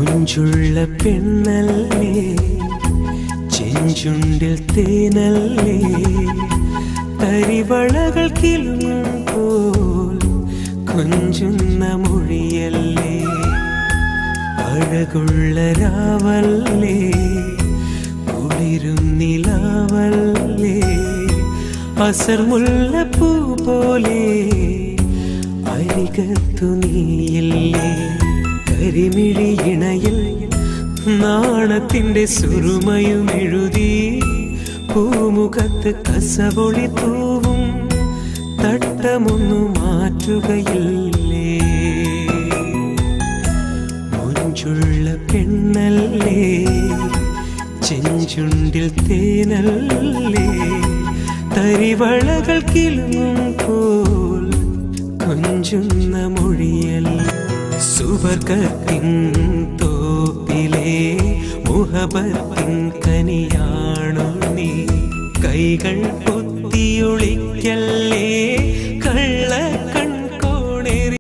മൊഞ്ചുള്ള പെണ്ണല്ലേ, ചെഞ്ചുണ്ടിൽ തേനല്ലേ, തരിവളകൾ കിലുങ്ങുമ്പോൾ കൊഞ്ചുന്ന മൊഴിയല്ലേ, അഴകുള്ള രാവല്ലേ, കുളിരും നിലാവല്ലേ, അസർമുല്ലപ്പൂ പോലെ അരികത്തു നീയില്ലേ, കരിമിഴി ഇണയിൽ നാണത്തിന്റെ സുറുമയും എഴുതി, പൂമുഖത്ത് കസവൊളി തൂവും തട്ടമൊന്നു മാറ്റുകയില്ലേ. മൊഞ്ചുള്ള പെണ്ണല്ലേ, ചെഞ്ചുണ്ടിൽ തേനല്ലേ, തരിവളകൾ കിലുങ്ങുമ്പോൾ കൊഞ്ചുന്ന മൊഴിയല്ലേ. സുവർഗത്തിൻ തോപ്പിലെ മുഹബത്തിൻ കനിയാണു നീ, കൈകൾ പൊത്തിയൊളിക്കൽ